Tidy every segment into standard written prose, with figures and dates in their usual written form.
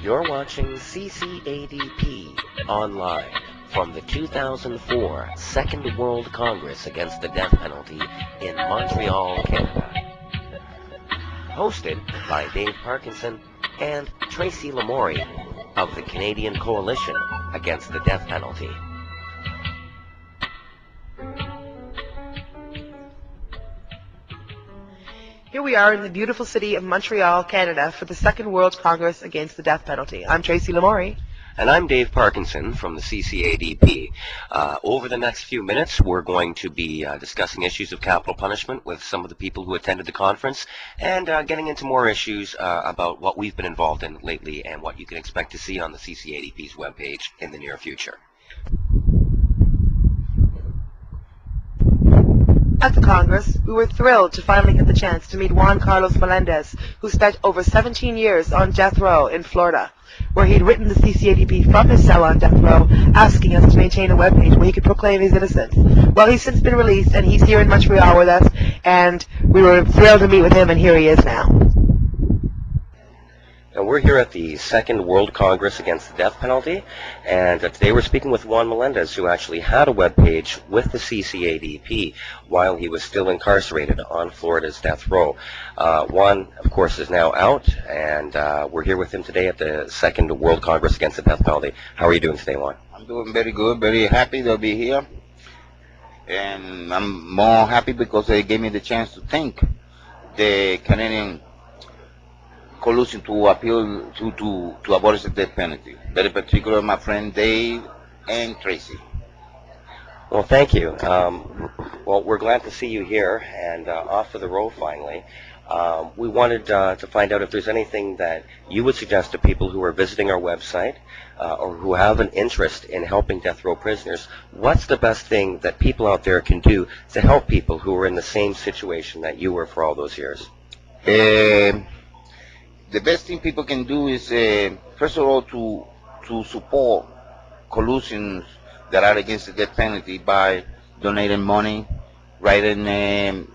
You're watching CCADP online from the 2004 Second World Congress Against the Death Penalty in Montreal, Canada. Hosted by Dave Parkinson and Tracy Lamourie of the Canadian Coalition Against the Death Penalty. Here we are in the beautiful city of Montreal, Canada, for the Second World Congress Against the Death Penalty. I'm Tracy Lamourie. And I'm Dave Parkinson from the CCADP. Over the next few minutes, we're going to be discussing issues of capital punishment with some of the people who attended the conference and getting into more issues about what we've been involved in lately and what you can expect to see on the CCADP's webpage in the near future. At the Congress, we were thrilled to finally get the chance to meet Juan Melendez, who spent over 17 years on death row in Florida, where he'd written the CCADP from his cell on death row, asking us to maintain a webpage where he could proclaim his innocence. Well, he's since been released, and he's here in Montreal with us, and we were thrilled to meet with him, and here he is now. And we're here at the Second World Congress Against the Death Penalty, and today we're speaking with Juan Melendez, who actually had a webpage with the CCADP while he was still incarcerated on Florida's death row. Juan, of course, is now out, and we're here with him today at the Second World Congress Against the Death Penalty. How are you doing today, Juan? I'm doing very good, very happy to be here, and I'm more happy because they gave me the chance to thank the Canadian Coalition to appeal to abolish the death penalty. Very particular, my friend Dave and Tracy. Well, thank you. Well, we're glad to see you here and off of the road finally. We wanted to find out if there's anything that you would suggest to people who are visiting our website or who have an interest in helping death row prisoners. What's the best thing that people out there can do to help people who are in the same situation that you were for all those years? The best thing people can do is, first of all, to support coalitions that are against the death penalty by donating money, writing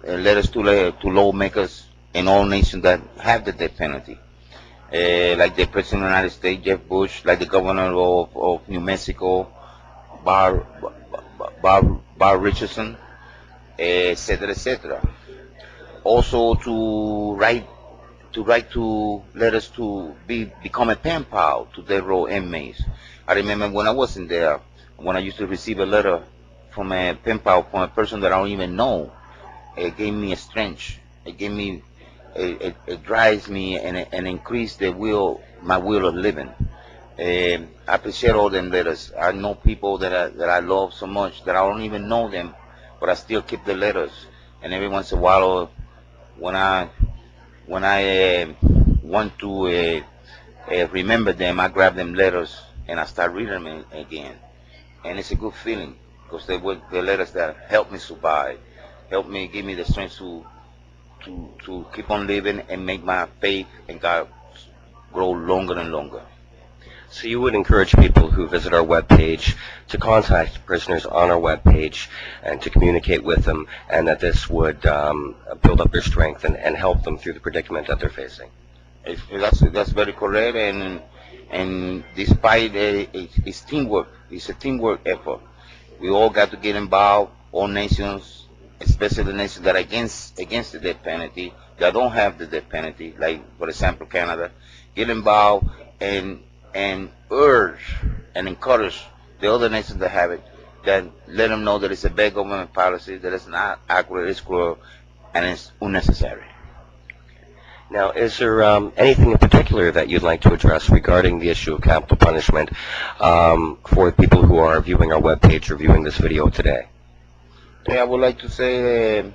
letters to lawmakers in all nations that have the death penalty, like the President of the United States, Jeff Bush, like the Governor of New Mexico, Bar Richardson, etc., etc. Also to write letters to become a pen pal to death row inmates. I remember when I was in there, when I used to receive a letter from a pen pal from a person that I don't even know, it gave me a strength. It gave me, it drives me and increase my will of living. I appreciate all them letters. I know people that I love so much that I don't even know them, but I still keep the letters. And every once in a while, when I want to remember them, I grab them letters and I start reading them again. And it's a good feeling because they were the letters that helped me survive, helped me, give me the strength to keep on living and make my faith in God grow longer and longer. So you would encourage people who visit our webpage to contact prisoners on our webpage and to communicate with them, and that this would build up their strength and help them through the predicament that they're facing. That's very correct, and despite it's teamwork, it's a teamwork effort. We all got to get involved, all nations, especially the nations that are against the death penalty, that don't have the death penalty, like for example Canada, get involved and urge and encourage the other nations that have it, that let them know that it's a bad government policy, that it's not accurate, it's cruel, and it's unnecessary. Now, is there anything in particular that you'd like to address regarding the issue of capital punishment for people who are viewing our webpage or viewing this video today? Yeah, I would like to say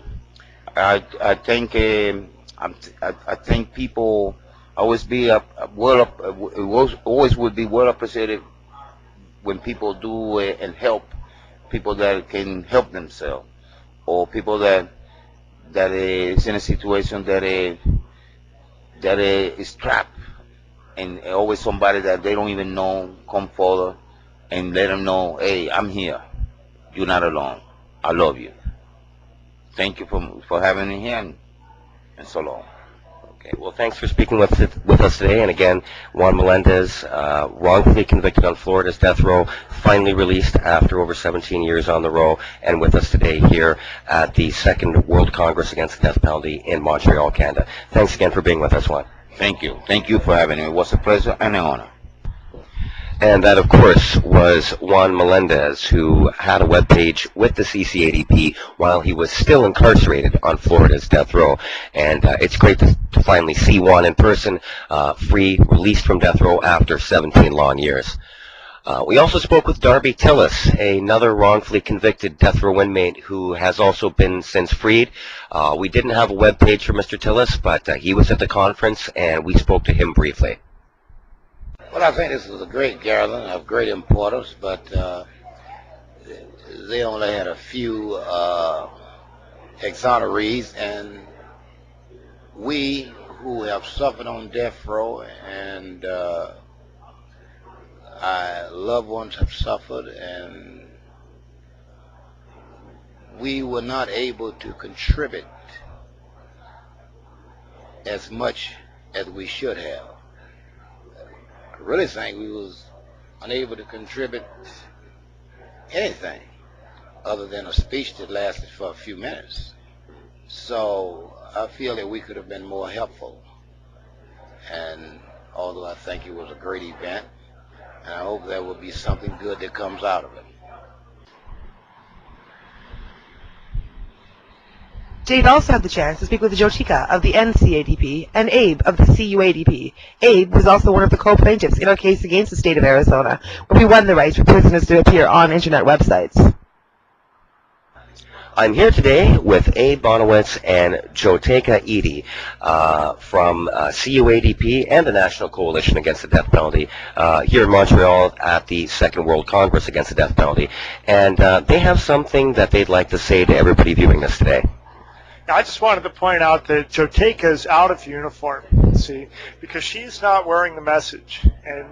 I think people always would be well appreciated when people do and help people that can help themselves, or people that is in a situation that is trapped, and always somebody that they don't even know come forward and let them know, hey, I'm here, you're not alone, I love you. Thank you for having me here, and so long. Okay, well, thanks for speaking with us today. And again, Juan Melendez, wrongfully convicted on Florida's death row, finally released after over 17 years on the row, and with us today here at the Second World Congress Against the Death Penalty in Montreal, Canada. Thanks again for being with us, Juan. Thank you. Thank you for having me. It was a pleasure and an honor. And that, of course, was Juan Melendez, who had a webpage with the CCADP while he was still incarcerated on Florida's death row. And it's great to finally see Juan in person, free, released from death row after 17 long years. We also spoke with Darby Tillis, another wrongfully convicted death row inmate who has also been since freed. We didn't have a webpage for Mr. Tillis, but he was at the conference, and we spoke to him briefly. Well, I think this was a great gathering of great importance, but they only had a few exonerees, and we who have suffered on death row and our loved ones have suffered, and we were not able to contribute as much as we should have. I really think we was unable to contribute anything other than a speech that lasted for a few minutes. So I feel that we could have been more helpful. And although I think it was a great event, and I hope there will be something good that comes out of it. Dave also had the chance to speak with Jotika of the NCADP and Abe of the CUADP. Abe was also one of the co-plaintiffs in our case against the state of Arizona, where we won the right for prisoners to appear on internet websites. I'm here today with Abe Bonowitz and Jotika Edie from CUADP and the National Coalition Against the Death Penalty here in Montreal at the Second World Congress Against the Death Penalty. And they have something that they'd like to say to everybody viewing this today. I just wanted to point out that Jotika is out of uniform, see, because she's not wearing the message. And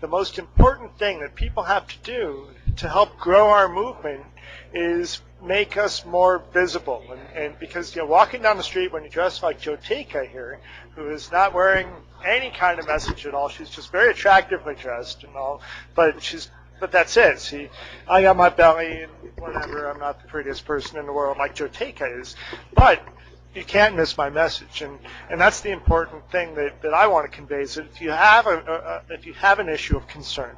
the most important thing that people have to do to help grow our movement is make us more visible. And because, walking down the street when you dress like Jotika here, who is not wearing any kind of message at all, she's just very attractively dressed and all, but that's it. See, I got my belly and whatever. I'm not the prettiest person in the world like Jotika is, but you can't miss my message, and that's the important thing that I want to convey. Is that if you have if you have an issue of concern,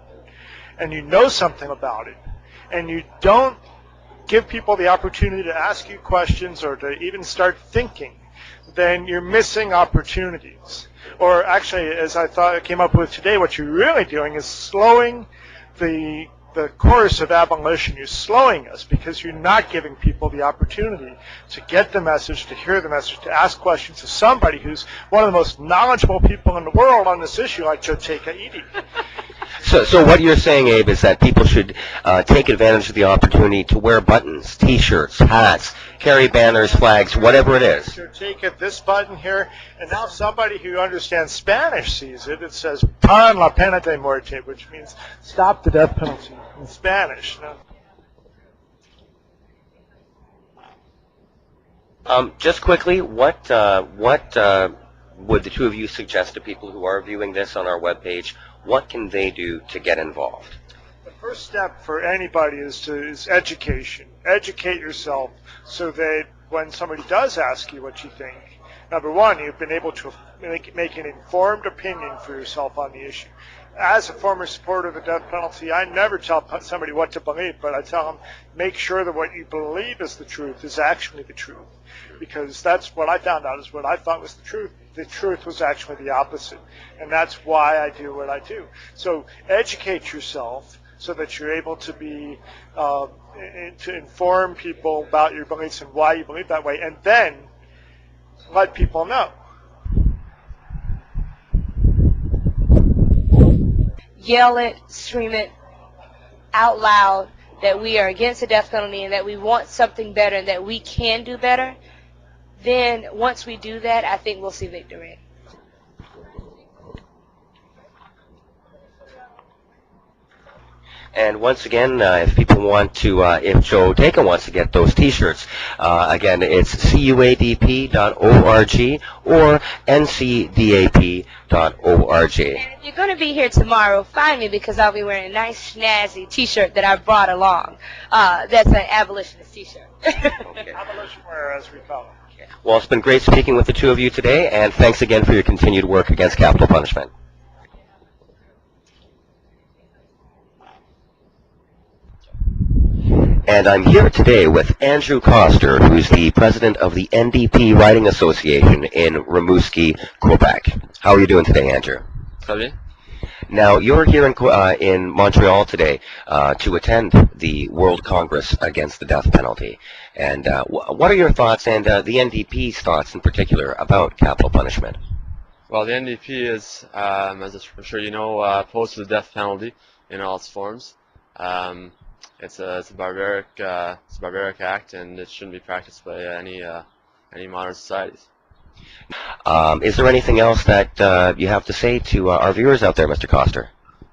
and you know something about it, and you don't give people the opportunity to ask you questions or to even start thinking, then you're missing opportunities. Or actually, as I came up with today, what you're really doing is slowing the course of abolition. You're slowing us because you're not giving people the opportunity to get the message, to hear the message, to ask questions to somebody who's one of the most knowledgeable people in the world on this issue, like Jotika Edie. So what you're saying, Abe, is that people should take advantage of the opportunity to wear buttons, T-shirts, hats, carry banners, flags, whatever it is. Take this button here, and now somebody who understands Spanish sees it. It says "Pan la pena de muerte," which means "Stop the death penalty" in Spanish. Just quickly, what would the two of you suggest to people who are viewing this on our webpage? What can they do to get involved? The first step for anybody is education. Educate yourself so that when somebody does ask you what you think, number one, you've been able to make an informed opinion for yourself on the issue. As a former supporter of the death penalty, I never tell somebody what to believe, but I tell them, make sure that what you believe is the truth is actually the truth. Because that's what I found out is what I thought was the truth. The truth was actually the opposite. And that's why I do what I do. So educate yourself so that you're able to be to inform people about your beliefs and why you believe that way, and then let people know. Yell it, scream it out loud that we are against the death penalty and that we want something better and that we can do better. Then once we do that, I think we'll see victory. And once again, if people want to, if Joe Taker wants to get those T-shirts, again, it's CUADP.org or NCDAP.org. And if you're going to be here tomorrow, find me because I'll be wearing a nice, snazzy T-shirt that I brought along. That's an abolitionist T-shirt. Okay. Abolition wear, as we call it. Well, it's been great speaking with the two of you today, and thanks again for your continued work against capital punishment. And I'm here today with Andrew Coster, who's the president of the NDP Riding Association in Rimouski, Quebec. How are you doing today, Andrew? Très bien. Now, you're here in Montreal today to attend the World Congress Against the Death Penalty. And what are your thoughts and the NDP's thoughts in particular about capital punishment? Well, the NDP is, as I'm sure you know, opposed to the death penalty in all its forms. It's a barbaric act, and it shouldn't be practiced by any modern societies. Is there anything else that you have to say to our viewers out there, Mr. Coster?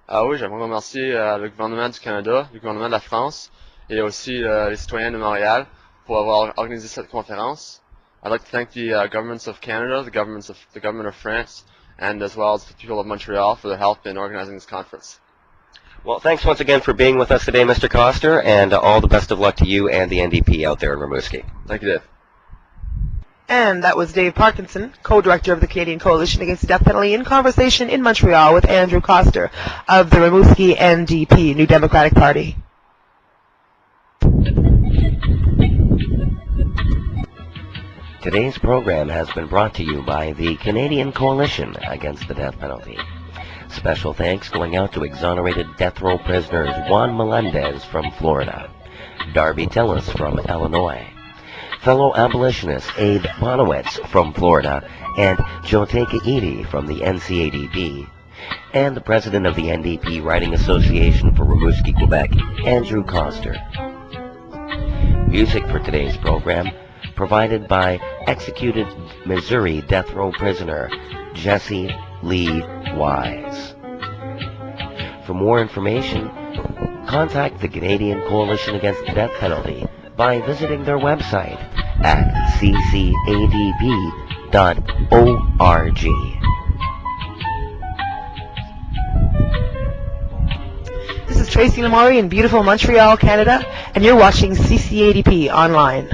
Oui, j'aimerais remercier le gouvernement du Canada, le gouvernement de la France, et aussi les citoyens de Montréal pour avoir organisé cette conférence. I'd like to thank the governments of Canada, the government of France, and as well as the people of Montreal for their help in organizing this conference. Well, thanks once again for being with us today, Mr. Coster, and all the best of luck to you and the NDP out there in Rimouski. Thank you, Dave. And that was Dave Parkinson, co-director of the Canadian Coalition Against the Death Penalty, in conversation in Montreal with Andrew Coster of the Rimouski NDP, New Democratic Party. Today's program has been brought to you by the Canadian Coalition Against the Death Penalty. Special thanks going out to exonerated death row prisoners Juan Melendez from Florida, Darby Tillis from Illinois, fellow abolitionist Abe Bonowitz from Florida, and Joteka Edie from the NCADP, and the president of the NDP Riding Association for Rimouski, Quebec, Andrew Coster. Music for today's program provided by executed Missouri death row prisoner Jesse Lee Wise. For more information, contact the Canadian Coalition Against the Death Penalty by visiting their website at ccadp.org. This is Tracy Lamourie in beautiful Montreal, Canada, and you're watching CCADP Online.